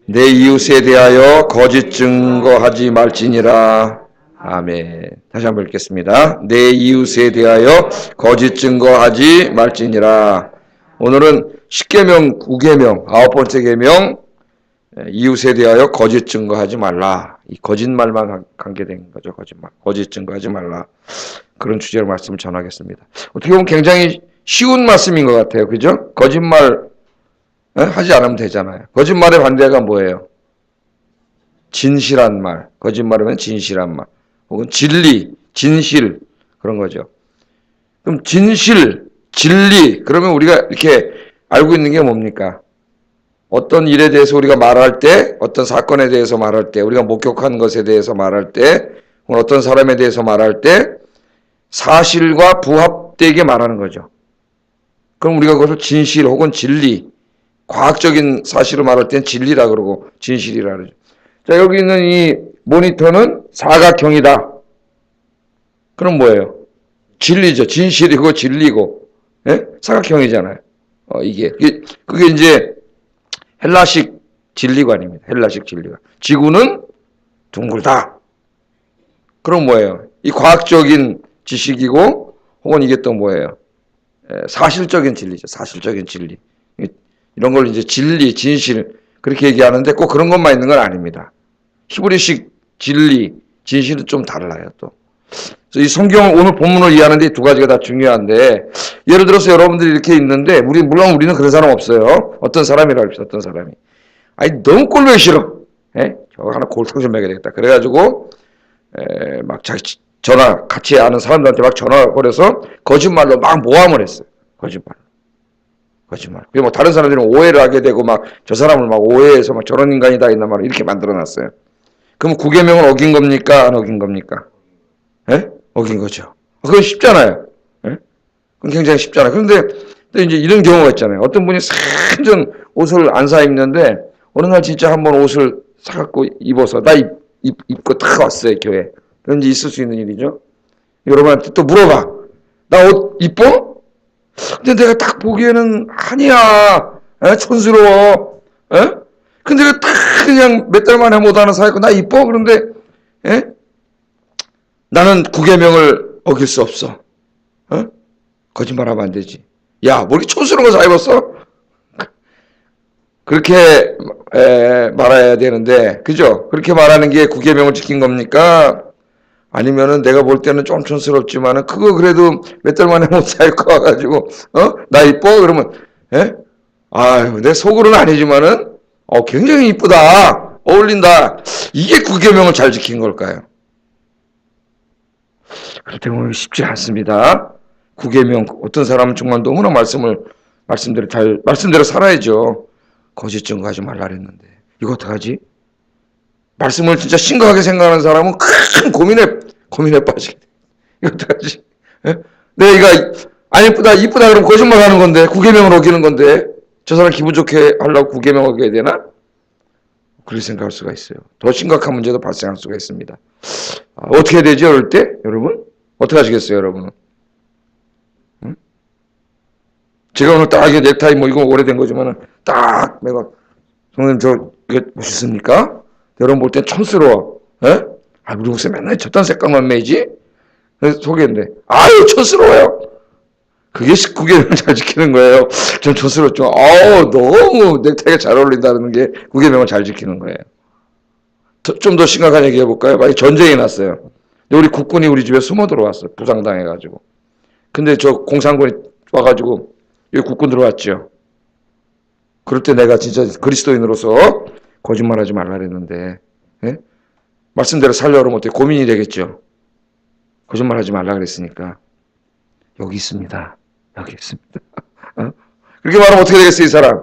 내 이웃에 대하여 거짓 증거하지 말지니라. 아멘. 다시 한번 읽겠습니다. 내 이웃에 대하여 거짓 증거하지 말지니라. 오늘은 10계명 9계명 9번째 계명 이웃에 대하여 거짓 증거하지 말라. 이 거짓말만 관계된 거죠. 거짓 증거하지 말라. 그런 주제로 말씀을 전하겠습니다. 어떻게 보면 굉장히 쉬운 말씀인 것 같아요. 그죠? 거짓말 하지 않으면 되잖아요. 거짓말의 반대가 뭐예요? 진실한 말. 거짓말하면 진실한 말. 혹은 진리, 진실 그런 거죠. 그럼 진실, 진리 그러면 우리가 이렇게 알고 있는 게 뭡니까? 어떤 일에 대해서 우리가 말할 때, 어떤 사건에 대해서 말할 때, 우리가 목격한 것에 대해서 말할 때, 혹은 어떤 사람에 대해서 말할 때 사실과 부합되게 말하는 거죠. 그럼 우리가 그것을 진실 혹은 진리, 과학적인 사실을 말할 땐 진리라 그러고 진실이라 그러죠. 자, 여기 있는 이 모니터는 사각형이다. 그럼 뭐예요? 진리죠. 진실이고 진리고. 예? 사각형이잖아요. 그게 이제 헬라식 진리관입니다. 헬라식 진리관. 지구는 둥글다. 그럼 뭐예요? 이 과학적인 지식이고 혹은 이게 또 뭐예요? 사실적인 진리죠. 사실적인 진리. 이런 걸 이제 진리, 진실 그렇게 얘기하는데 꼭 그런 것만 있는 건 아닙니다. 히브리식 진리, 진실은 좀 달라요 또. 그래서 이 성경을 오늘 본문을 이해하는데 이 두 가지가 다 중요한데 예를 들어서 여러분들이 이렇게 있는데 물론 우리는 그런 사람 없어요. 어떤 사람이라 합시다. 어떤 사람이. 아니 너무 꼴보기 싫어. 저거 하나 골탕 좀 먹여야 되겠다. 그래가지고 막 자기 전화 같이 아는 사람들한테 막 전화 걸어서 거짓말로 막 모함을 했어요. 거짓말. 그리고 뭐 다른 사람들은 오해를 하게 되고 막 저 사람을 막 오해해서 막 저런 인간이다 있나 말을 이렇게 만들어놨어요. 그럼 9계명을 어긴 겁니까? 안 어긴 겁니까? 어긴 거죠. 그건 쉽잖아요. 그건 굉장히 쉽잖아요. 그런데 또 이제 이런 경우가 있잖아요. 어떤 분이 완전 옷을 안 사 입는데 어느 날 진짜 한번 옷을 사갖고 입어서 나 입고 딱 왔어요 교회. 그런 일이 있을 수 있는 일이죠. 여러분한테 또 물어봐. 나 옷 이뻐? 근데 내가 딱 보기에는 아니야. 촌스러워. 근데 내가 딱 그냥 몇 달 만에 못하는 사이고 나 이뻐? 그런데 나는 9계명을 어길 수 없어. 거짓말하면 안 되지. 야, 뭐 이렇게 촌스러운 거 사 입었어? 그렇게 말해야 되는데, 그죠? 그렇게 말하는 게 9계명을 지킨 겁니까? 아니면은 내가 볼 때는 좀 촌스럽지만은 그거 그래도 몇 달 만에 못 사 입고 와가지고 나 이뻐? 그러면 아유 내 속으로는 아니지만은 굉장히 이쁘다. 어울린다. 이게 9계명을 잘 지킨 걸까요? 그렇다고 보면 쉽지 않습니다. 9계명 어떤 사람은 정말 너무나 말씀대로 살아야죠. 거짓 증거하지 말라 그랬는데 이거 어떡하지? 말씀을 진짜 심각하게 생각하는 사람은 큰 고민에 빠지게 돼. 이거 어떡하지? 내가 안 이쁘다 그러면 거짓말 하는 건데 9계명을 어기는 건데 저 사람 기분 좋게 하려고 9계명 어겨야 되나? 그렇게 생각할 수가 있어요. 더 심각한 문제도 발생할 수가 있습니다. 어떻게 해야 되죠? 이럴 때 여러분? 어떻게 하시겠어요 여러분은? 제가 오늘 딱 이게 넥타이 뭐 이거 오래된 거지만은 딱 내가 선생님 저 이게 멋있습니까? 여러분 볼 땐 촌스러워. 우리 목사 맨날 저딴 색깔만 매지? 그래서 소개했는데 아유 촌스러워요. 그게 9계명을 잘 지키는 거예요. 좀 촌스럽죠. 너무 넥타이가 잘 어울린다는 게 9계명을 잘 지키는 거예요. 좀 더 심각한 얘기 해볼까요? 만약 전쟁이 났어요. 우리 국군이 우리 집에 숨어 들어왔어요. 부상당해가지고. 근데 저 공산군이 와가지고 여기 국군 들어왔죠. 그럴 때 내가 진짜 그리스도인으로서 거짓말하지 말라 그랬는데 말씀대로 살려고 하면 어떻게 고민이 되겠죠. 거짓말하지 말라 그랬으니까 여기 있습니다. 그렇게 말하면 어떻게 되겠어요 이 사람?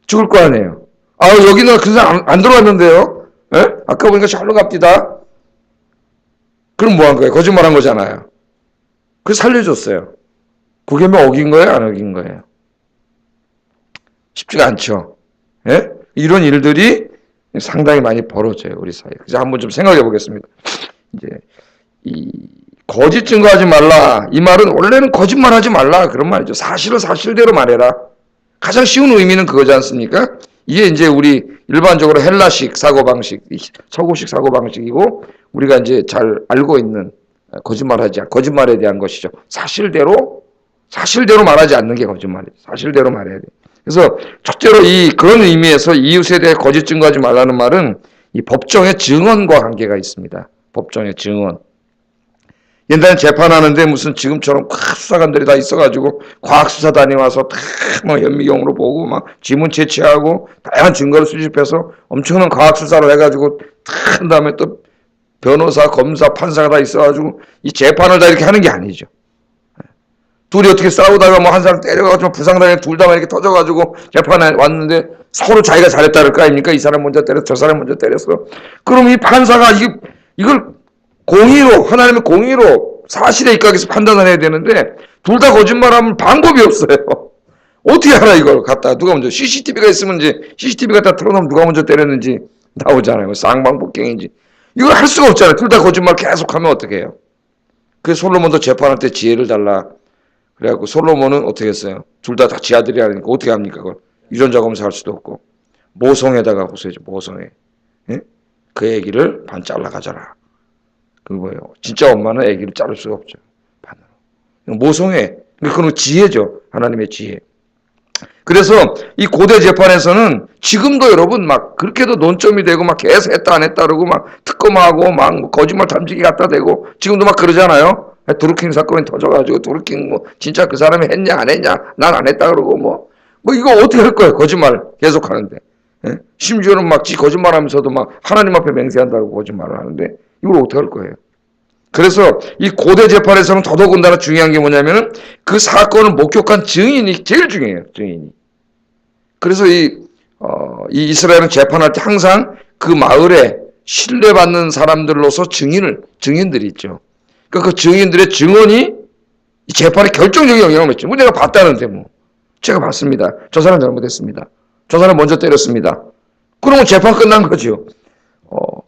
죽을 거 아니에요. 여기는 그 사람 안 들어왔는데요. 아까 보니까 절로 갑디다. 그럼 뭐 한 거예요? 거짓말한 거잖아요. 그 살려줬어요. 9계명 어긴 거예요? 안 어긴 거예요? 쉽지가 않죠. 이런 일들이 상당히 많이 벌어져요 우리 사이에. 그래서 한번 좀 생각해 보겠습니다. 이제 이 거짓 증거하지 말라 이 말은 원래는 거짓말하지 말라 그런 말이죠. 사실을 사실대로 말해라. 가장 쉬운 의미는 그거지 않습니까? 이게 이제 우리 일반적으로 헬라식 사고방식, 서구식 사고방식이고 우리가 이제 잘 알고 있는 거짓말에 대한 것이죠. 사실대로 말하지 않는 게 거짓말이에요. 사실대로 말해야 돼. 그래서 첫째로 그런 의미에서 이웃에 대해 거짓 증거하지 말라는 말은 이 법정의 증언과 관계가 있습니다. 법정의 증언. 옛날에 재판하는데 무슨 지금처럼 수사관들이 다 있어가지고 과학수사단이 와서 다 뭐 현미경으로 보고 막 지문 채취하고 다양한 증거를 수집해서 엄청난 과학수사를 해가지고 다 한 다음에 또 변호사, 검사, 판사가 다 있어가지고 이 재판을 다 이렇게 하는 게 아니죠. 둘이 어떻게 싸우다가 뭐 한 사람 때려가지고 부상당해 둘 다 이렇게 터져가지고 재판에 왔는데 서로 자기가 잘했다 그럴 거 아닙니까? 이 사람 먼저 때렸어, 저 사람 먼저 때렸어. 그럼 이 판사가 이걸 공의로, 하나님의 공의로 사실에 입각해서 판단을 해야 되는데 둘 다 거짓말하면 방법이 없어요. 어떻게 알아 이걸 갖다 누가 먼저 CCTV가 있으면 이제 CCTV 갖다 틀어놓으면 누가 먼저 때렸는지 나오잖아요. 쌍방폭행인지 이걸 할 수가 없잖아요. 둘 다 거짓말 계속하면 어떻게 해요? 그래서 솔로몬도 재판할 때 지혜를 달라. 그래갖고 솔로몬은 어떻게 했어요? 둘 다 지 아들이 하니까 어떻게 합니까? 그걸 유전자 검사할 수도 없고 모성에다가 호소해줘. 모성에. 예? 그 애기를 반 잘라 가져라. 그거예요. 진짜 엄마는 애기를 자를 수가 없죠. 반으로. 모성애. 그건 지혜죠. 하나님의 지혜. 그래서 이 고대 재판에서는 지금도 여러분 막 그렇게도 논점이 되고 막 계속 했다 안 했다 그러고 막 특검하고 막 거짓말 탐지기 갖다 대고 지금도 막 그러잖아요. 드루킹 사건이 터져가지고 드루킹 뭐 진짜 그 사람이 했냐 안 했냐 난 안 했다 그러고 뭐 이거 어떻게 할 거예요? 거짓말 계속 하는데. 예? 심지어는 막 지 거짓말하면서도 막 하나님 앞에 맹세한다고 거짓말을 하는데 이걸 어떻게 할 거예요? 그래서 이 고대 재판에서는 더더군다나 중요한 게 뭐냐면은 그 사건을 목격한 증인이 제일 중요해요. 증인이. 그래서 이 이스라엘은 재판할 때 항상 그 마을에 신뢰받는 사람들로서 증인들이 있죠. 그러니까 그 증인들의 증언이 이 재판에 결정적인 영향을 미치죠. 뭐 내가 봤다는데 뭐. 제가 봤습니다. 저 사람 잘못했습니다. 저 사람 먼저 때렸습니다. 그러면 재판 끝난 거죠.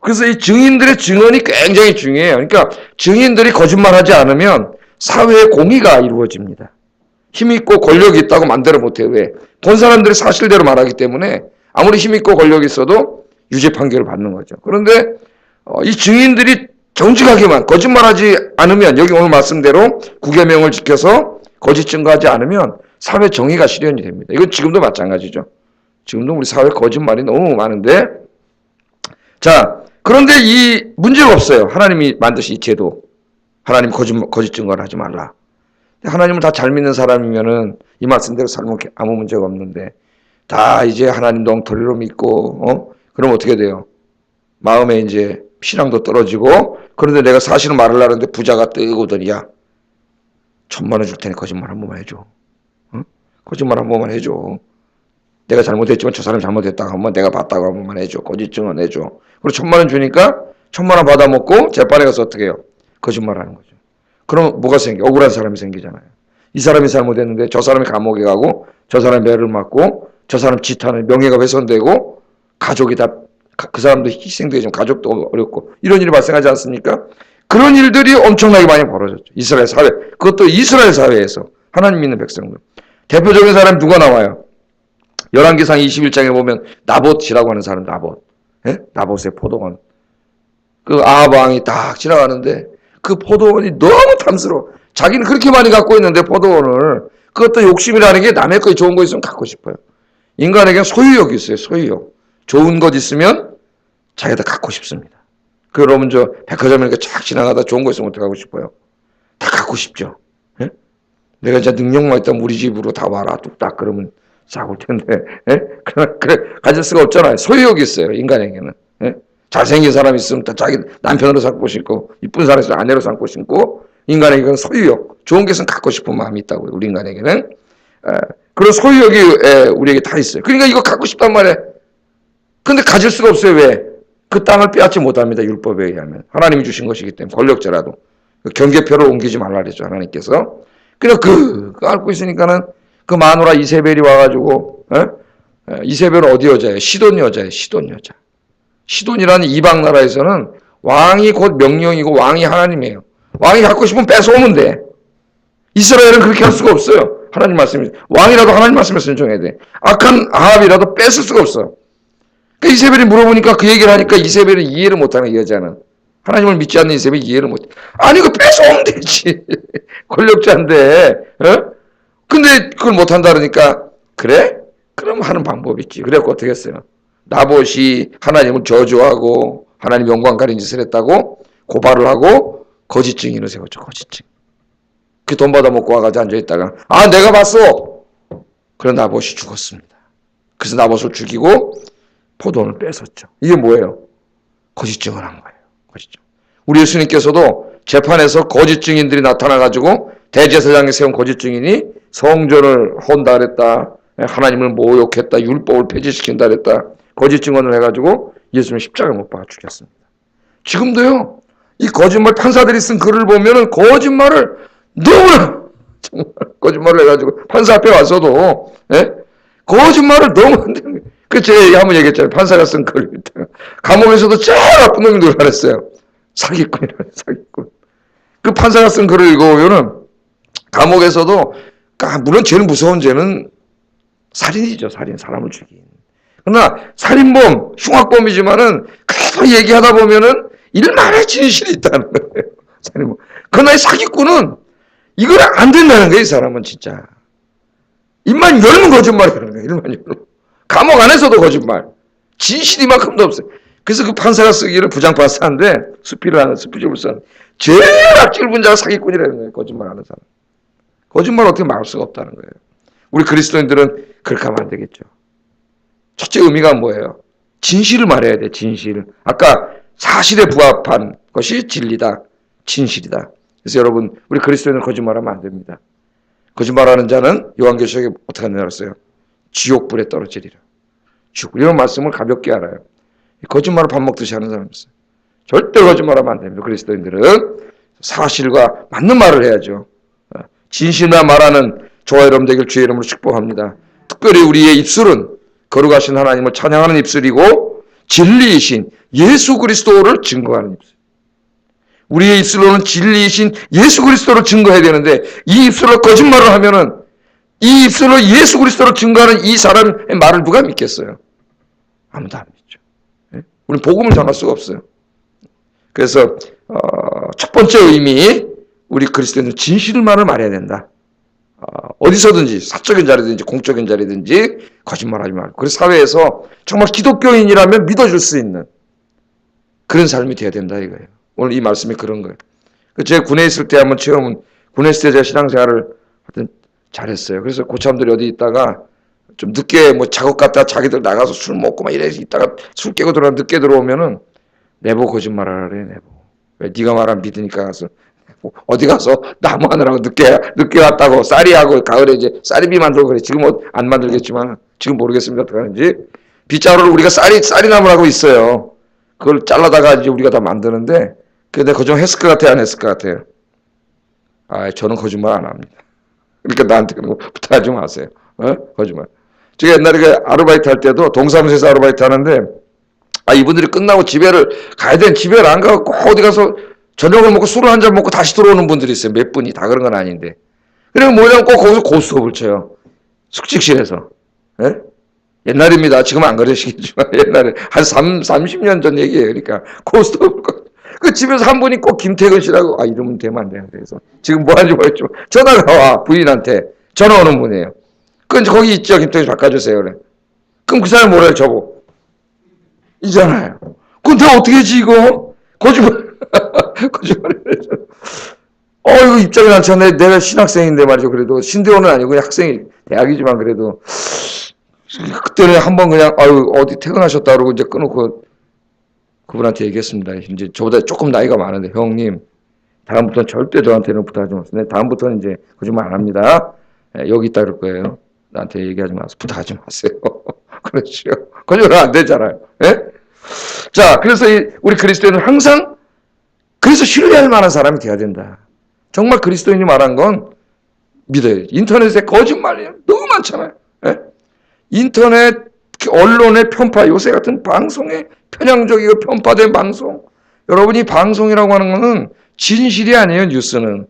그래서 이 증인들의 증언이 굉장히 중요해요. 그러니까 증인들이 거짓말하지 않으면 사회의 공의가 이루어집니다. 힘있고 권력이 있다고 마음대로 못해요. 왜? 본 사람들이 사실대로 말하기 때문에 아무리 힘있고 권력이 있어도 유죄 판결을 받는 거죠. 그런데 이 증인들이 정직하게만 거짓말하지 않으면 여기 오늘 말씀대로 구계명을 지켜서 거짓 증거하지 않으면 사회 정의가 실현이 됩니다. 이건 지금도 마찬가지죠. 지금도 우리 사회 거짓말이 너무 많은데 자, 그런데 이 문제가 없어요. 하나님이 만드신 이 제도. 하나님 거짓 증거를 하지 말라. 하나님을 다 잘 믿는 사람이면은 이 말씀대로 살면 아무 문제가 없는데 다 이제 하나님도 엉터리로 믿고 그럼 어떻게 돼요? 마음에 이제 신앙도 떨어지고 그런데 내가 사실은 말을 하는데 부자가 뜨거더니 야 1,000,000원 줄 테니 거짓말 한 번만 해줘. 거짓말 한 번만 해줘. 내가 잘못했지만 저 사람이 잘못했다고 한번 내가 봤다고 한 번만 해줘. 거짓 증언 해줘. 그리고 1,000,000원 주니까 1,000,000원 받아먹고 재판에 가서 어떻게 해요? 거짓말하는 거죠. 그럼 뭐가 생겨? 억울한 사람이 생기잖아요. 이 사람이 잘못했는데 저 사람이 감옥에 가고 저 사람이 매를 맞고 저 사람 짓하는 명예가 훼손되고 가족이 다 그 사람도 희생되지만 가족도 어렵고 이런 일이 발생하지 않습니까? 그런 일들이 엄청나게 많이 벌어졌죠. 이스라엘 사회. 그것도 이스라엘 사회에서 하나님 믿는 백성들. 대표적인 사람이 누가 나와요? 열왕기상 21장에 보면 나봇이라고 하는 사람 나봇. 예? 나봇의 포도원. 그 아합 왕이 딱 지나가는데 그 포도원이 너무 탐스러워. 자기는 그렇게 많이 갖고 있는데 포도원을 그것도 욕심이라는 게 남의 거에 좋은 거 있으면 갖고 싶어요. 인간에게는 소유욕이 있어요. 소유욕. 좋은 것 있으면 자기가 다 갖고 싶습니다. 그러면 저 백화점에 이렇게 쫙 지나가다 좋은 거 있으면 어떻게 하고 싶어요? 다 갖고 싶죠. 예? 내가 이제 능력만 있다면 우리 집으로 다 와라. 뚝딱 그러면 싸울 텐데. 예? 그래 가질 수가 없잖아요. 소유욕이 있어요. 인간에게는. 예? 잘생긴 사람이 있으면 자기 남편으로 삼고 싶고 이쁜 사람이 있으면 아내로 삼고 싶고 인간에게는 소유욕. 좋은 게 있으면 갖고 싶은 마음이 있다고요. 우리 인간에게는. 그런 소유욕이 우리에게 다 있어요. 그러니까 이거 갖고 싶단 말이에요. 근데 가질 수가 없어요. 왜? 그 땅을 빼앗지 못합니다. 율법에 의하면. 하나님이 주신 것이기 때문에. 권력자라도. 경계표를 옮기지 말라 그랬죠. 하나님께서. 그냥 그거 앓고 있으니까는 그 마누라 이세벨이 와가지고 이세벨은 어디 여자예요? 시돈 여자예요. 시돈 여자. 시돈이라는 이방 나라에서는 왕이 곧 명령이고 왕이 하나님이에요. 왕이 갖고 싶으면 뺏어오면 돼. 이스라엘은 그렇게 할 수가 없어요. 하나님 말씀이, 왕이라도 하나님 말씀에 순종해야 돼. 악한 아합이라도 뺏을 수가 없어. 그러니까 이세벨이 물어보니까 그 얘기를 하니까 이세벨은 이해를 못하는 이 여자는. 하나님을 믿지 않는 이세벨이 이해를 못해. 아니, 그거 뺏어오면 되지. 권력자인데, 어? 근데 그걸 못한다 그러니까, 그래? 그럼 하는 방법이 있지. 그래갖고 어떻게 했어요? 나봇이 하나님을 저주하고 하나님 영광 가린 짓을 했다고 고발을 하고 거짓 증인을 세웠죠. 거짓 증인. 그 돈 받아먹고 와가지고 앉아있다가, 아, 내가 봤어. 그래, 나봇이 죽었습니다. 그래서 나봇을 죽이고 포도원을 뺏었죠. 이게 뭐예요? 거짓 증언한 거예요. 거짓 증언. 우리 예수님께서도 재판에서 거짓 증인들이 나타나가지고 대제사장에 세운 거짓 증인이 성전을 헌다 그랬다. 하나님을 모욕했다. 율법을 폐지시킨다 그랬다. 거짓 증언을 해가지고 예수님 십자가에 못 박아 죽였습니다. 지금도요. 이 거짓말 판사들이 쓴 글을 보면은 거짓말을 너무나 정말 거짓말을 해가지고 판사 앞에 와서도 거짓말을 너무 안 되는 거예요. 그 제가 한번 얘기했잖아요. 판사가 쓴 글. 감옥에서도 제일 나쁜 놈이 누가 그랬어요. 사기꾼이라는 사기꾼. 그 판사가 쓴 글을 읽어보면은 감옥에서도 물론 제일 무서운 죄는 살인이죠. 살인, 사람을 죽인. 그러나 살인범, 흉악범이지만은 그래도 얘기하다 보면은 일만의 진실이 있다는 거예요. 살인범. 그러나 이 사기꾼은 이걸 안 된다는 거예요. 이 사람은 진짜. 입만 열면 거짓말이라는 거예요. 입만 열면. 감옥 안에서도 거짓말. 진실이만큼도 없어요. 그래서 그 판사가 쓰기를 부장판사인데 수필을 하는 수필집을 쓰는 제일 악질 분자가 사기꾼이라는 거예요. 거짓말하는 사람. 거짓말을 어떻게 막을 수가 없다는 거예요. 우리 그리스도인들은 그렇게 하면 안 되겠죠. 첫째 의미가 뭐예요? 진실을 말해야 돼. 진실. 아까 사실에 부합한 것이 진리다. 진실이다. 그래서 여러분 우리 그리스도인은 거짓말하면 안 됩니다. 거짓말하는 자는 요한계시록에 어떻게 하느냐 그랬어요? 지옥불에 떨어지리라. 지옥불. 이런 말씀을 가볍게 알아요. 거짓말을 밥 먹듯이 하는 사람이 있어요. 절대 거짓말하면 안 됩니다. 그리스도인들은 사실과 맞는 말을 해야죠. 진실만 말하는 저와 여러분 되길 주의 이름으로 축복합니다. 특별히 우리의 입술은 거룩하신 하나님을 찬양하는 입술이고 진리이신 예수 그리스도를 증거하는 입술. 우리의 입술로는 진리이신 예수 그리스도를 증거해야 되는데 이 입술로 거짓말을 하면은 이 입술로 예수 그리스도를 증거하는 이 사람의 말을 누가 믿겠어요? 아무도 안 믿죠. 우리는 복음을 전할 수가 없어요. 그래서 첫 번째 의미 우리 그리스도인은 진실만을 말해야 된다. 어디서든지 사적인 자리든지 공적인 자리든지 거짓말하지 말고 그래서 사회에서 정말 기독교인이라면 믿어줄 수 있는 그런 삶이 돼야 된다 이거예요. 오늘 이 말씀이 그런 거예요. 제가 군에 있을 때 한번 체험은 군에 있을 때 제가 신앙생활을 하여튼 잘했어요. 그래서 고참들이 어디 있다가 좀 늦게 뭐 작업 갔다 자기들 나가서 술 먹고 막 이래 있다가 술 깨고 늦게 들어오면은 내보고 거짓말하라 그래. 내보고 왜 네가 말하면 믿으니까 가서 어디 가서 나무 하느라고 늦게 왔다고 쌀이하고 가을에 이제 쌀이비 만들고 그래. 지금 안 만들겠지만 지금 모르겠습니다. 어떻게 하는지 빗자루를 우리가 쌀이나무라고 있어요. 그걸 잘라다가 이제 우리가 다 만드는데 근데 거짓말 했을 것 같아요? 안 했을 것 같아요? 저는 거짓말 안 합니다. 그러니까 나한테 그런 거 부탁하지 마세요. 거짓말. 제가 옛날에 그 아르바이트 할 때도 동사무소에서 아르바이트 하는데 이분들이 끝나고 집에를 가야 되는 집에를 안 가고 꼭 어디 가서 저녁을 먹고 술을 한 잔 먹고 다시 들어오는 분들이 있어요. 몇 분이 다 그런 건 아닌데. 그러면 뭐냐면 꼭 거기서 고스톱을 쳐요. 숙직실에서. 예? 옛날입니다. 지금 안 그러시겠지만 옛날에 한 30년 전 얘기예요. 그러니까 고스톱을 그 집에서 한 분이 꼭 김태근 씨라고 이러면 되면 안 되는데 그래서 지금 뭐 하는지 모르겠지만 전화가 와 부인한테 전화 오는 분이에요. 그건 거기 있죠. 김태근 씨 바꿔주세요. 그래. 그럼 그 사람이 뭐래요? 저보 이잖아요. 그럼 내가 어떻게 하지 이거? 거짓말 거짓말을 이거 입장이 많지 않네. 내가 신학생인데 말이죠. 그래도 신대원은 아니고 그냥 학생이 대학이지만 그래도 그때는 한번 그냥 어디 퇴근하셨다 그러고 이제 끊고 그분한테 얘기했습니다. 이제 저보다 조금 나이가 많은데 형님 다음부터는 절대 저한테는 부탁하지 마세요. 다음부터는 이제 거짓말 안 합니다. 여기 있다 그럴 거예요. 나한테 얘기하지 마세요. 부탁하지 마세요. 그렇죠. 거짓말 안 되잖아요. 예? 자, 그래서 우리 그리스도인은 항상 그래서 신뢰할 만한 사람이 돼야 된다. 정말 그리스도인이 말한 건 믿어야 돼. 인터넷에 거짓말이 너무 많잖아요. 예? 인터넷 언론의 편파, 요새 같은 방송에 편향적이고 편파된 방송. 여러분이 방송이라고 하는 거는 진실이 아니에요. 뉴스는.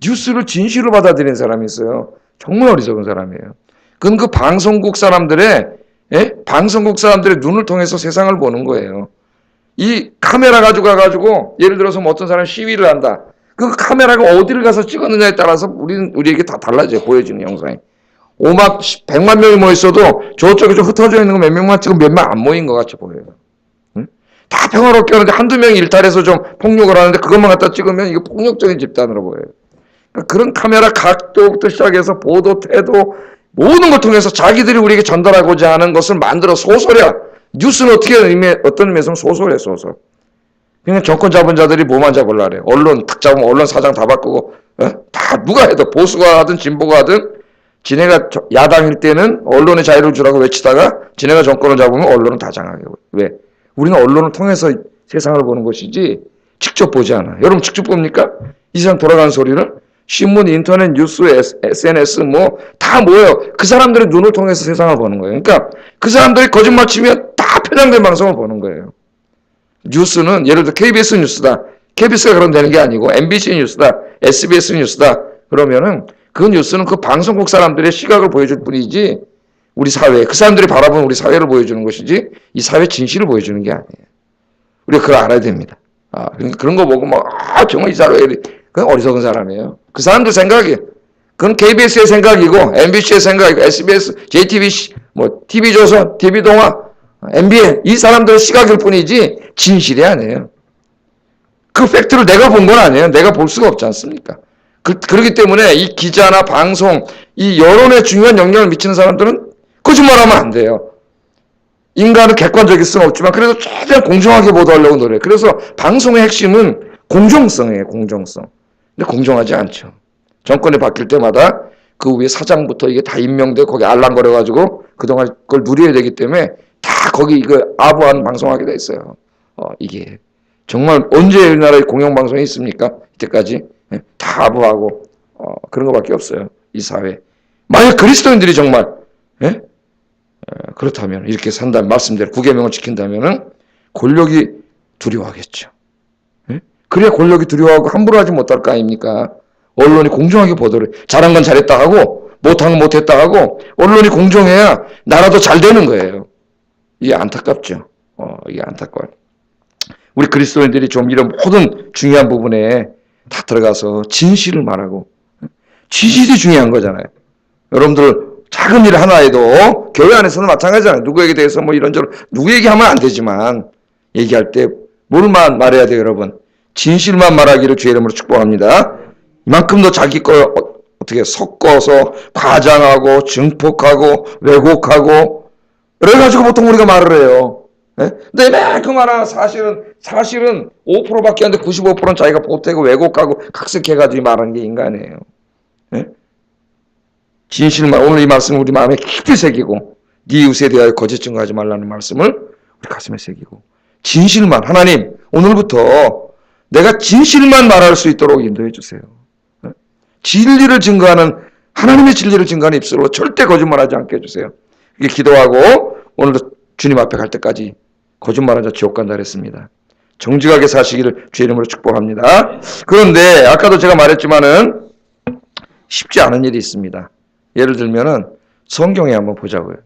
뉴스를 진실로 받아들이는 사람이 있어요. 정말 어리석은 사람이에요. 그건 그 방송국 사람들의 방송국 사람들의 눈을 통해서 세상을 보는 거예요. 이 카메라 가지고 가가지고 예를 들어서 뭐 어떤 사람이 시위를 한다. 그 카메라가 어디를 가서 찍었느냐에 따라서 우리에게 다 달라져요. 보여지는 영상이. 5만, 100만 명이 모였어도 저쪽에 좀 흩어져 있는 거 몇 명만 찍으면 몇 명 안 모인 것 같이 보여요. 응? 다 평화롭게 하는데 한두 명이 일탈해서 좀 폭력을 하는데 그것만 갖다 찍으면 이거 폭력적인 집단으로 보여요. 그러니까 그런 카메라 각도부터 시작해서 보도, 태도, 모든 걸 통해서 자기들이 우리에게 전달하고자 하는 것을 만들어 소설이야. 뉴스는 어떤 의미에서는 소설이에요, 소설. 그냥 정권 잡은 자들이 뭐만 잡으려고 그래요. 언론 탁 잡으면 언론 사장 다 바꾸고, 다 누가 해도 보수가 하든 진보가 하든 지네가 야당일 때는 언론의 자유를 주라고 외치다가 지네가 정권을 잡으면 언론은 다 장악해요. 왜? 우리는 언론을 통해서 세상을 보는 것이지 직접 보지 않아요. 여러분 직접 봅니까? 이 세상 돌아가는 소리를? 신문, 인터넷, 뉴스, SNS 뭐 다 뭐예요? 그 사람들의 눈을 통해서 세상을 보는 거예요. 그러니까 그 사람들이 거짓말 치면 다 편향된 방송을 보는 거예요. 뉴스는 예를 들어 KBS 뉴스다. KBS가 그럼 되는 게 아니고 MBC 뉴스다. SBS 뉴스다. 그러면은 그 뉴스는 그 방송국 사람들의 시각을 보여줄 뿐이지 우리 사회, 그 사람들이 바라보는 우리 사회를 보여주는 것이지 이 사회 진실을 보여주는 게 아니에요. 우리가 그걸 알아야 됩니다. 그러니까 그런 거 보고 막 정말 이 사회 그건 어리석은 사람이에요. 그 사람들 생각이 그건 KBS의 생각이고 MBC의 생각이고 SBS, JTBC, 뭐 TV조선, TV동아, MBN 이 사람들의 시각일 뿐이지 진실이 아니에요. 그 팩트를 내가 본 건 아니에요. 내가 볼 수가 없지 않습니까? 그렇기 때문에 이 기자나 방송, 이 여론에 중요한 영향을 미치는 사람들은 거짓말하면 안 돼요. 인간은 객관적일 수는 없지만 그래도 최대한 공정하게 보도하려고 노력해요. 그래서 방송의 핵심은 공정성이에요. 공정성. 근데 공정하지 않죠. 정권이 바뀔 때마다 그 위에 사장부터 이게 다 임명되고 거기 알랑거려가지고 그동안 그걸 누려야 되기 때문에 다 거기 이거 아부하는 방송하게 돼 있어요. 이게 정말 언제 우리나라에 공영방송이 있습니까? 이때까지 다 아부하고 그런 거밖에 없어요. 이 사회. 만약 그리스도인들이 정말 그렇다면 이렇게 산다면 말씀대로 구계명을 지킨다면은 권력이 두려워하겠죠. 그래야 권력이 두려워하고 함부로 하지 못할 거 아닙니까? 언론이 공정하게 보도를 잘한 건 잘했다 하고 못한 건 못했다 하고 언론이 공정해야 나라도 잘 되는 거예요. 이게 안타깝죠. 이게 안타까워요. 우리 그리스도인들이 좀 이런 모든 중요한 부분에 다 들어가서 진실을 말하고 진실이 중요한 거잖아요. 여러분들 작은 일 하나에도 교회 안에서는 마찬가지잖아요. 누구에게 대해서 뭐 이런저런 누구 얘기하면 안 되지만 얘기할 때 뭘만 말해야 돼요, 여러분? 진실만 말하기를 주의 이름으로 축복합니다. 이만큼 더 자기 걸 어떻게 섞어서 과장하고 증폭하고 왜곡하고 그래가지고 보통 우리가 말을 해요. 근데 이만큼 하나 사실은 5%밖에 안 돼 95%는 자기가 보태고 왜곡하고 각색해가지고 말하는 게 인간이에요. 진실만 오늘 이 말씀 우리 마음에 깊이 새기고 네 이웃에 대하여 거짓 증거하지 말라는 말씀을 우리 가슴에 새기고 진실만 하나님 오늘부터 내가 진실만 말할 수 있도록 인도해 주세요. 진리를 증거하는 하나님의 진리를 증거하는 입술로 절대 거짓말하지 않게 해주세요. 이렇게 기도하고 오늘도 주님 앞에 갈 때까지 거짓말하자 지옥 간다 그랬습니다. 정직하게 사시기를 주의 이름으로 축복합니다. 그런데 아까도 제가 말했지만은 쉽지 않은 일이 있습니다. 예를 들면은 성경에 한번 보자고요.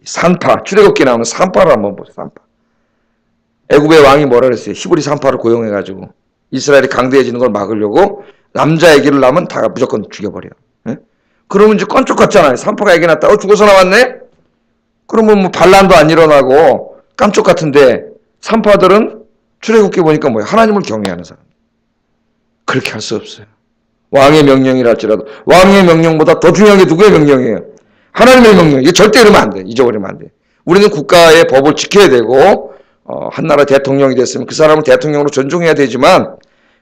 산파 출애굽기 나오는 산파를 한번 보세요. 산파. 애굽의 왕이 뭐라 그랬어요? 히브리 산파를 고용해가지고 이스라엘이 강대해지는 걸 막으려고 남자 아기를 낳으면 다 무조건 죽여버려. 그러면 이제 건축 같잖아요. 산파가 아기 낳았다. 죽어서 나왔네? 그러면 뭐 반란도 안 일어나고 깜짝 같은데 산파들은 출애굽기 보니까 뭐예요? 하나님을 경외하는 사람. 그렇게 할 수 없어요. 왕의 명령이라 할지라도 왕의 명령보다 더 중요한 게 누구의 명령이에요? 하나님의 명령. 이게 절대 이러면 안 돼. 잊어버리면 안 돼. 우리는 국가의 법을 지켜야 되고 한 나라 대통령이 됐으면 그 사람을 대통령으로 존중해야 되지만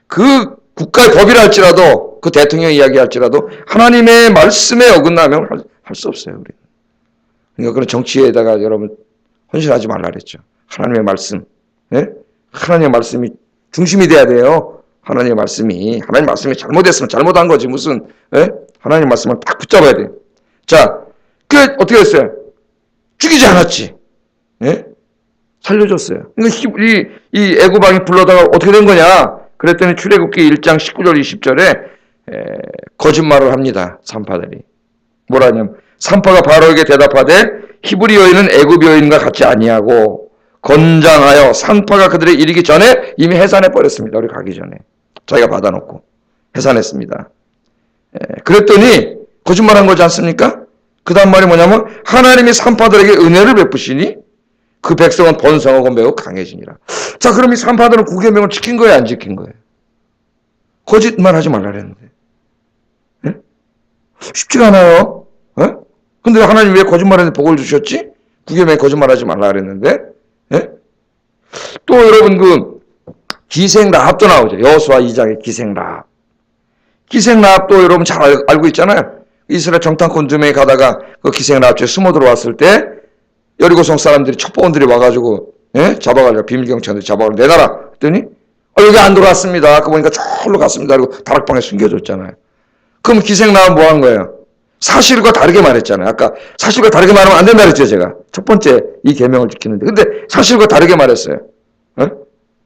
그 국가의 법이라 할지라도 그 대통령 이야기 할지라도 하나님의 말씀에 어긋나면 할 수 없어요. 우리는. 그러니까 그런 정치에다가 여러분 헌신하지 말라 그랬죠. 하나님의 말씀. 하나님의 말씀이 중심이 돼야 돼요. 하나님의 말씀이 잘못했으면 잘못한 거지 무슨 하나님의 말씀을 딱 붙잡아야 돼요. 자, 그 어떻게 했어요? 죽이지 않았지. 살려줬어요. 이 애굽 왕이 불러다가 어떻게 된 거냐? 그랬더니 출애굽기 1장 19절 20절에 거짓말을 합니다. 산파들이. 뭐라냐면 산파가 바로에게 대답하되 히브리 여인은 애굽 여인과 같이 아니하고 건장하여 산파가 그들에 이르기 전에 이미 해산해 버렸습니다. 우리 가기 전에 자기가 받아놓고 해산했습니다. 그랬더니 거짓말한 거지 않습니까? 그 다음 말이 뭐냐면 하나님이 산파들에게 은혜를 베푸시니 그 백성은 번성하고 매우 강해지니라. 자, 그럼 이 산파들은 구계명을 지킨 거예요, 안 지킨 거예요? 거짓말하지 말라 그랬는데. 예? 쉽지가 않아요. 예? 근데 하나님 왜 거짓말하는데 복을 주셨지? 구계명에 거짓말하지 말라 그랬는데. 예? 또 여러분 그 기생 라합도 나오죠. 여호수아 2장의 기생 라합. 기생 라합도 여러분 잘 알고 있잖아요. 이스라엘 정탐꾼 2명이 가다가 그 기생 라합집에 숨어 들어왔을 때 여리고성 사람들이 첩보원들이 와가지고 잡아가지고 비밀경찰들이 잡아가지고 내놔라 했더니 여기 안 들어왔습니다. 아까 보니까 저기로 갔습니다. 그리고 다락방에 숨겨줬잖아요. 그럼 기생 라합은 뭐 한 거예요? 사실과 다르게 말했잖아요. 아까 사실과 다르게 말하면 안 된다 그랬죠, 제가. 첫 번째 이 계명을 지키는데. 근데 사실과 다르게 말했어요.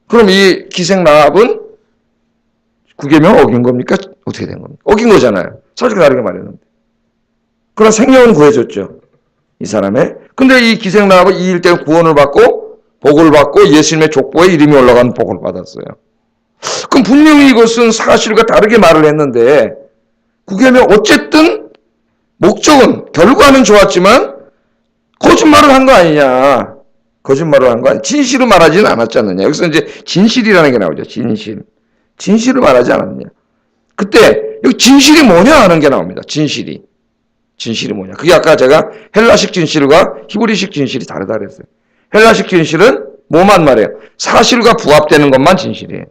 그럼 이 기생 라합은 구계명을 어긴 겁니까? 어떻게 된 겁니까? 어긴 거잖아요. 사실과 다르게 말했는데. 그러나 생명은 구해줬죠. 이 사람의. 근데 이 기생 라합은 이 일 때문에 구원을 받고 복을 받고 예수님의 족보에 이름이 올라가는 복을 받았어요. 그럼 분명히 이것은 사실과 다르게 말을 했는데 구계명 어쨌든 목적은 결과는 좋았지만 거짓말을 한 거 아니냐. 거짓말을 한 거 아니냐. 진실을 말하지는 않았지 않느냐. 여기서 이제 진실이라는 게 나오죠. 진실. 진실을 말하지 않았느냐. 그때 여기 진실이 뭐냐 하는 게 나옵니다. 진실이. 진실이 뭐냐. 그게 아까 제가 헬라식 진실과 히브리식 진실이 다르다 그랬어요. 헬라식 진실은 뭐만 말해요? 사실과 부합되는 것만 진실이에요.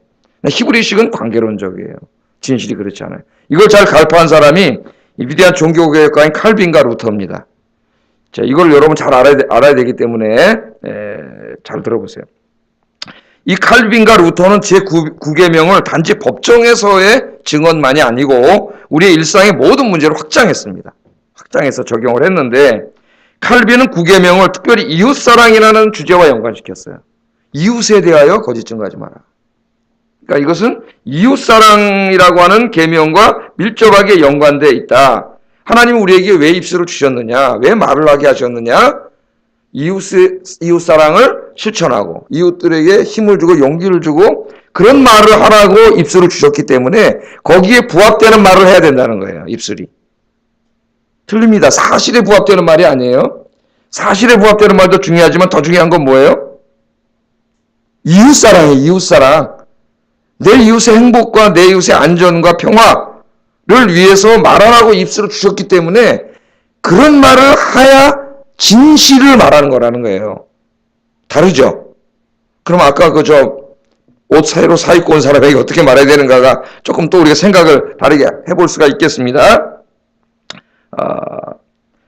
히브리식은 관계론적이에요. 진실이 그렇지 않아요. 이걸 잘 갈파한 사람이 이 위대한 종교개혁가인 칼빈과 루터입니다. 자, 이걸 여러분 잘 알아야 되기 때문에 잘 들어보세요. 이 칼빈과 루터는 제9계명을 단지 법정에서의 증언만이 아니고 우리의 일상의 모든 문제를 확장했습니다. 확장해서 적용을 했는데 칼빈은 9계명을 특별히 이웃사랑이라는 주제와 연관시켰어요. 이웃에 대하여 거짓 증거하지 마라. 그러니까 이것은 이웃사랑이라고 하는 계명과 밀접하게 연관되어 있다. 하나님은 우리에게 왜 입술을 주셨느냐? 왜 말을 하게 하셨느냐? 이웃사랑을 실천하고 이웃들에게 힘을 주고 용기를 주고 그런 말을 하라고 입술을 주셨기 때문에 거기에 부합되는 말을 해야 된다는 거예요. 입술이. 틀립니다. 사실에 부합되는 말이 아니에요. 사실에 부합되는 말도 중요하지만 더 중요한 건 뭐예요? 이웃사랑이에요. 이웃사랑. 내 이웃의 행복과 내 이웃의 안전과 평화를 위해서 말하라고 입술을 주셨기 때문에 그런 말을 해야 진실을 말하는 거라는 거예요. 다르죠? 그럼 아까 옷 새로 사입고 온 사람에게 어떻게 말해야 되는가가 조금 또 우리가 생각을 다르게 해볼 수가 있겠습니다.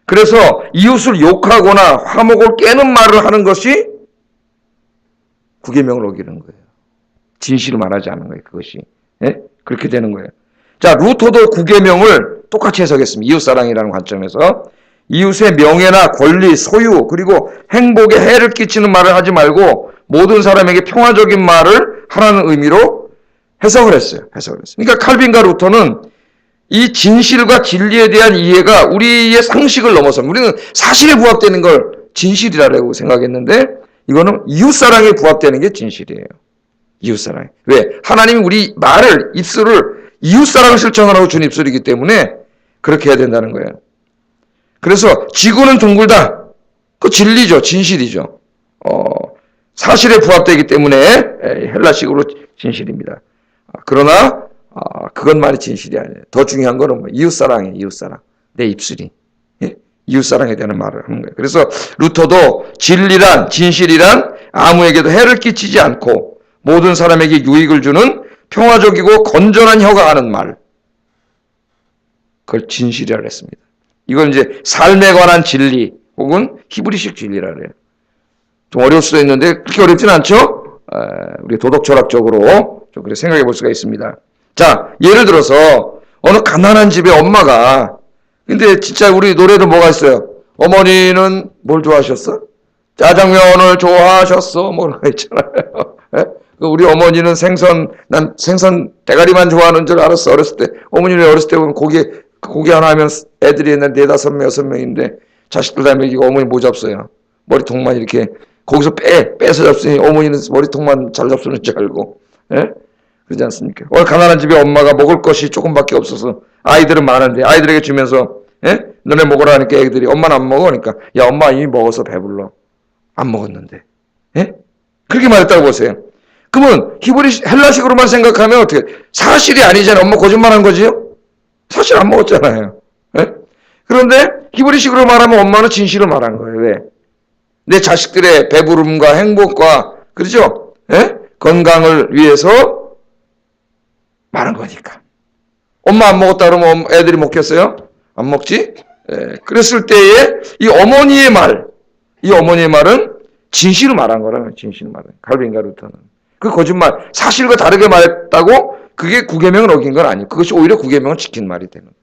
그래서 이웃을 욕하거나 화목을 깨는 말을 하는 것이 9계명을 어기는 거예요. 진실을 말하지 않는 거예요. 그것이. 예? 그렇게 되는 거예요. 자, 루터도 9계명을 똑같이 해석했습니다. 이웃사랑이라는 관점에서. 이웃의 명예나 권리, 소유, 그리고 행복에 해를 끼치는 말을 하지 말고 모든 사람에게 평화적인 말을 하라는 의미로 해석을 했어요. 그러니까 칼빈과 루터는 이 진실과 진리에 대한 이해가 우리의 상식을 넘어서 우리는 사실에 부합되는 걸 진실이라고 생각했는데 이거는 이웃사랑에 부합되는 게 진실이에요. 이웃사랑. 왜? 하나님이 우리 말을, 입술을 이웃사랑을 실천하라고 준 입술이기 때문에 그렇게 해야 된다는 거예요. 그래서 지구는 둥글다. 그 진리죠. 진실이죠. 사실에 부합되기 때문에 헬라식으로 진실입니다. 그러나 그것만이 진실이 아니에요. 더 중요한 거는 뭐 이웃사랑이에요. 이웃사랑. 내 입술이. 예? 이웃사랑에 대한 말을 하는 거예요. 그래서 루터도 진리란, 진실이란 아무에게도 해를 끼치지 않고 모든 사람에게 유익을 주는 평화적이고 건전한 혀가 하는 말. 그걸 진실이라고 했습니다. 이건 이제 삶에 관한 진리 혹은 히브리식 진리라 그래요. 좀 어려울 수도 있는데 그렇게 어렵진 않죠? 우리 도덕 철학적으로 좀 그렇게 생각해 볼 수가 있습니다. 자, 예를 들어서 어느 가난한 집에 엄마가 근데 진짜 우리 노래도 뭐가 있어요? 어머니는 뭘 좋아하셨어? 짜장면을 좋아하셨어? 뭐라고 있잖아요. 예? 우리 어머니는 난 생선 대가리만 좋아하는 줄 알았어. 어렸을 때. 어머니는 어렸을 때 보면 고기 하나 하면 애들이 옛날 4-5명, 6명인데 자식들 다 먹이고 어머니 뭐 잡숴요? 머리통만 이렇게 거기서 빼서 잡수니 어머니는 머리통만 잘 잡수는 줄 알고. 예? 그러지 않습니까? 오늘 가난한 집에 엄마가 먹을 것이 조금밖에 없어서 아이들은 많은데 아이들에게 주면서 예? 너네 먹으라 하니까 애들이 엄마는 안 먹어. 그러니까 야 엄마 이미 먹어서 배불러. 안 먹었는데. 예? 그렇게 말했다고 보세요. 그러면 헬라식으로만 생각하면 어떻게 사실이 아니잖아요. 엄마 거짓말한 거지요? 사실 안 먹었잖아요. 예? 그런데 히브리식으로 말하면 엄마는 진실을 말한 거예요. 왜? 내 자식들의 배부름과 행복과 그렇죠? 예? 건강을 위해서 말한 거니까. 엄마 안 먹었다 그러면 애들이 먹겠어요? 안 먹지? 예. 그랬을 때에 이 어머니의 말은 진실을 말한 거라면 진실을 말한 갈빈과 루터는. 그 거짓말, 사실과 다르게 말했다고 그게 구계명을 어긴 건 아니고 그것이 오히려 구계명을 지킨 말이 되는 거예요.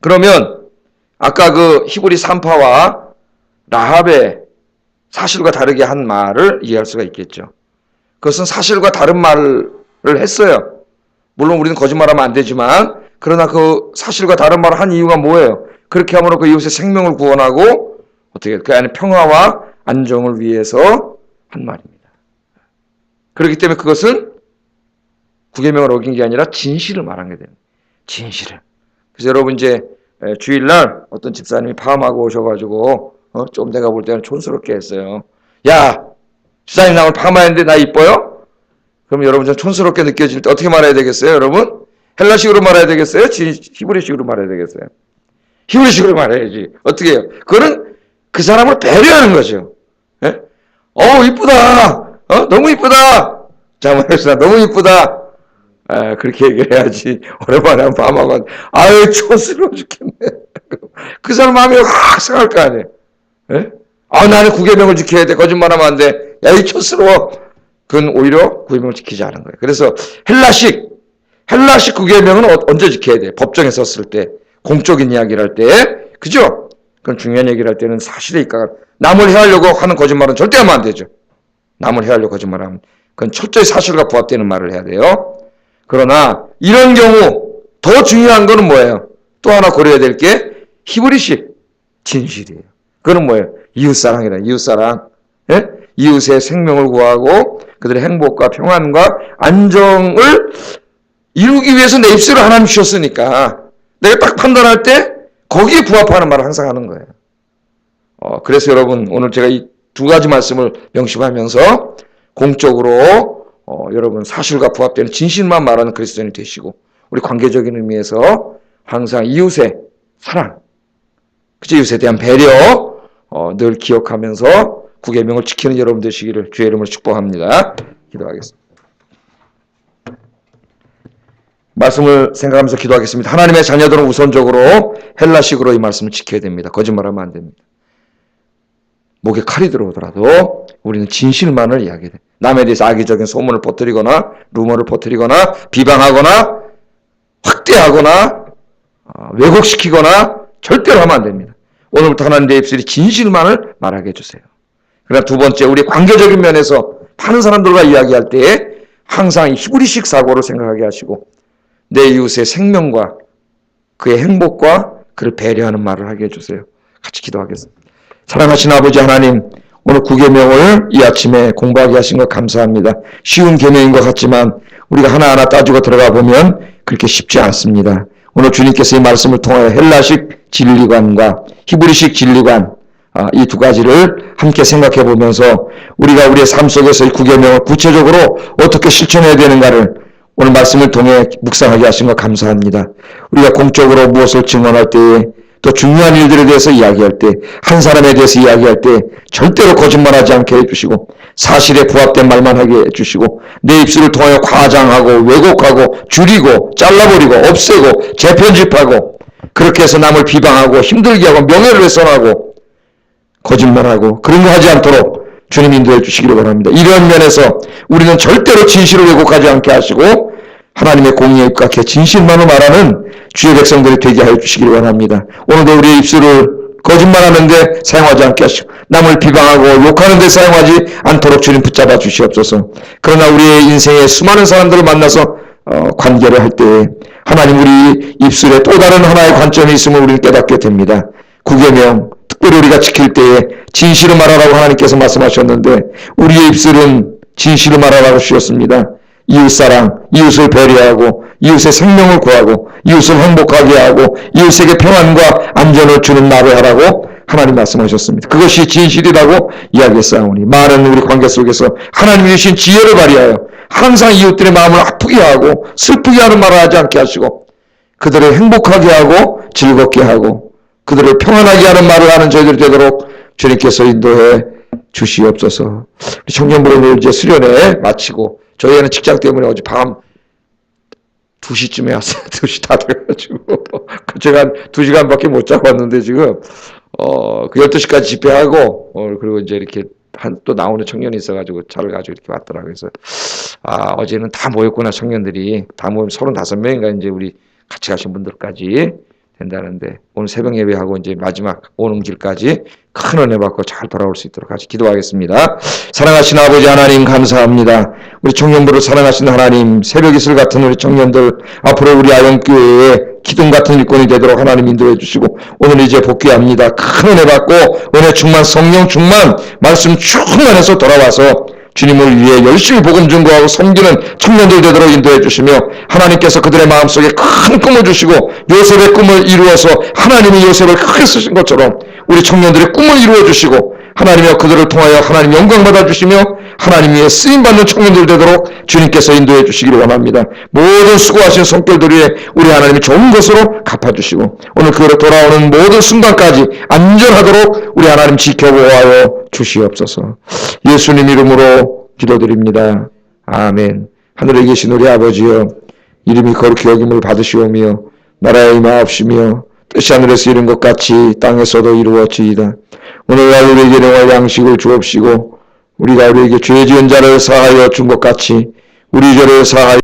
그러면 아까 그 히브리 산파와 라합의 사실과 다르게 한 말을 이해할 수가 있겠죠. 그것은 사실과 다른 말을 했어요. 물론 우리는 거짓말하면 안 되지만 그러나 그 사실과 다른 말을 한 이유가 뭐예요? 그렇게 함으로 그 이웃의 생명을 구원하고 어떻게 그 안에 평화와 안정을 위해서 한 말입니다. 그렇기 때문에 그것은 구계명을 어긴 게 아니라 진실을 말한 게 됩니다. 진실을. 그래서 여러분 이제 주일날 어떤 집사님이 파음하고 오셔가지고 좀 내가 볼 때는 촌스럽게 했어요. 야, 집사님 나 오늘 파마했는데 나 이뻐요? 그럼 여러분 좀 촌스럽게 느껴질 때 어떻게 말해야 되겠어요, 여러분? 헬라식으로 말해야 되겠어요? 히브리식으로 말해야 되겠어요? 히브리식으로 말해야지. 어떻게 해요? 그거는 그 사람을 배려하는 거죠. 예? 이쁘다. 너무 이쁘다. 자, 말해서 너무 이쁘다. 그렇게 얘기를 해야지. 오랜만에 한 밤하고 아유 촌스러워 죽겠네. 그 사람 마음이 확 상할 거 아니에요. 예? 나는 구계명을 지켜야 돼. 거짓말하면 안 돼. 야, 이 촌스러워. 그건 오히려 구계명을 지키지 않은 거예요. 그래서 헬라식 구계명은 언제 지켜야 돼? 법정에 섰을 때, 공적인 이야기를 할 때, 그죠? 그건 중요한 얘기를 할 때는 사실에 입각한 남을 해하려고 하는 거짓말은 절대 하면 안 되죠. 남을 해하려고 거짓말하면 그건 철저히 사실과 부합되는 말을 해야 돼요. 그러나 이런 경우 더 중요한 거는 뭐예요? 또 하나 고려해야 될 게 히브리식 진실이에요. 그건 뭐예요? 이웃사랑이다. 이웃사랑. 예? 이웃의 생명을 구하고 그들의 행복과 평안과 안정을 이루기 위해서 내 입술을 하나님 주셨으니까 내가 딱 판단할 때 거기에 부합하는 말을 항상 하는 거예요. 그래서 여러분 오늘 제가 이 두 가지 말씀을 명심하면서 공적으로 여러분 사실과 부합되는 진실만 말하는 그리스도인이 되시고 우리 관계적인 의미에서 항상 이웃의 사랑, 그죠? 이웃에 대한 배려 늘 기억하면서 구계명을 지키는 여러분 되시기를 주의 이름으로 축복합니다. 기도하겠습니다. 말씀을 생각하면서 기도하겠습니다. 하나님의 자녀들은 우선적으로 헬라식으로 이 말씀을 지켜야 됩니다. 거짓말하면 안 됩니다. 목에 칼이 들어오더라도 우리는 진실만을 이야기해야 돼요. 남에 대해서 악의적인 소문을 퍼뜨리거나 루머를 퍼뜨리거나 비방하거나 확대하거나 왜곡시키거나 절대로 하면 안 됩니다. 오늘부터 하나님 내 입술이 진실만을 말하게 해주세요. 그러나 두 번째, 우리 관계적인 면에서 많은 사람들과 이야기할 때 항상 히브리식 사고를 생각하게 하시고 내 이웃의 생명과 그의 행복과 그를 배려하는 말을 하게 해주세요. 같이 기도하겠습니다. 사랑하신 아버지 하나님, 오늘 구계명을 이 아침에 공부하게 하신 것 감사합니다. 쉬운 계명인 것 같지만 우리가 하나하나 따지고 들어가 보면 그렇게 쉽지 않습니다. 오늘 주님께서 이 말씀을 통하여 헬라식 진리관과 히브리식 진리관 이 두 가지를 함께 생각해 보면서 우리가 우리의 삶 속에서 이 구계명을 구체적으로 어떻게 실천해야 되는가를 오늘 말씀을 통해 묵상하게 하신 것 감사합니다. 우리가 공적으로 무엇을 증언할 때에 또 중요한 일들에 대해서 이야기할 때, 한 사람에 대해서 이야기할 때 절대로 거짓말하지 않게 해주시고 사실에 부합된 말만 하게 해주시고 내 입술을 통하여 과장하고 왜곡하고 줄이고 잘라버리고 없애고 재편집하고 그렇게 해서 남을 비방하고 힘들게 하고 명예를 훼손하고 거짓말하고 그런 거 하지 않도록 주님 인도해 주시기를 바랍니다. 이런 면에서 우리는 절대로 진실을 왜곡하지 않게 하시고 하나님의 공의에 입각해 진실만을 말하는 주의 백성들이 되게 하여 주시기를 원합니다. 오늘도 우리의 입술을 거짓말하는데 사용하지 않게 하시고 남을 비방하고 욕하는데 사용하지 않도록 주님 붙잡아 주시옵소서. 그러나 우리의 인생에 수많은 사람들을 만나서 관계를 할 때에 하나님 우리 입술에 또 다른 하나의 관점이 있음을 우리는 깨닫게 됩니다. 구계명 특별히 우리가 지킬 때에 진실을 말하라고 하나님께서 말씀하셨는데 우리의 입술은 진실을 말하라고 주셨습니다. 이웃사랑, 이웃을 배려하고 이웃의 생명을 구하고 이웃을 행복하게 하고 이웃에게 평안과 안전을 주는 말을 하라고 하나님 말씀하셨습니다. 그것이 진실이라고 이야기했사오니 많은 우리 관계 속에서 하나님이 주신 지혜를 발휘하여 항상 이웃들의 마음을 아프게 하고 슬프게 하는 말을 하지 않게 하시고 그들을 행복하게 하고 즐겁게 하고 그들을 평안하게 하는 말을 하는 저희들이 되도록 주님께서 인도해 주시옵소서. 우리 청년부를 이제 수련회 마치고 저희는 직장 때문에 어제 밤 2시쯤에 왔어요. 2시 다 돼가지고 제가 한 2시간밖에 못 자고 왔는데 지금 그 12시까지 집회하고 그리고 이제 이렇게 또 나오는 청년이 있어가지고 차를 가지고 이렇게 왔더라고요. 그래서 어제는 다 모였구나. 청년들이 다 모이면 35명인가 이제 우리 같이 가신 분들까지 된다는데 오늘 새벽 예배하고 이제 마지막 오는 길까지 큰 은혜 받고 잘 돌아올 수 있도록 같이 기도하겠습니다. 사랑하신 아버지 하나님 감사합니다. 우리 청년부를 사랑하신 하나님, 새벽 이슬 같은 우리 청년들 앞으로 우리 아영교회에 기둥 같은 일꾼이 되도록 하나님 인도해 주시고 오늘 이제 복귀합니다. 큰 은혜 받고 은혜 충만, 성령 충만, 말씀 충만해서 돌아와서 주님을 위해 열심히 복음 전거하고 섬기는 청년들 되도록 인도해 주시며 하나님께서 그들의 마음속에 큰 꿈을 주시고 요셉의 꿈을 이루어서 하나님이 요셉을 크게 쓰신 것처럼 우리 청년들의 꿈을 이루어 주시고 하나님이여 그들을 통하여 하나님 영광 받아 주시며 하나님의 쓰임받는 청년들 되도록 주님께서 인도해 주시기를 원합니다. 모든 수고하신 손길들 위에 우리 하나님이 좋은 것으로 갚아주시고 오늘 그로 돌아오는 모든 순간까지 안전하도록 우리 하나님 지켜보아여 주시옵소서. 예수님 이름으로 기도드립니다. 아멘. 하늘에 계신 우리 아버지여 이름이 거룩히 여김을 받으시오며 나라의 임하옵시며 뜻이 하늘에서 이룬 것 같이 땅에서도 이루어지이다. 오늘날 우리에게 일용할 양식을 주옵시고 우리가 우리에게 죄 지은 자를 사하여 준 것 같이 우리 죄를 사하여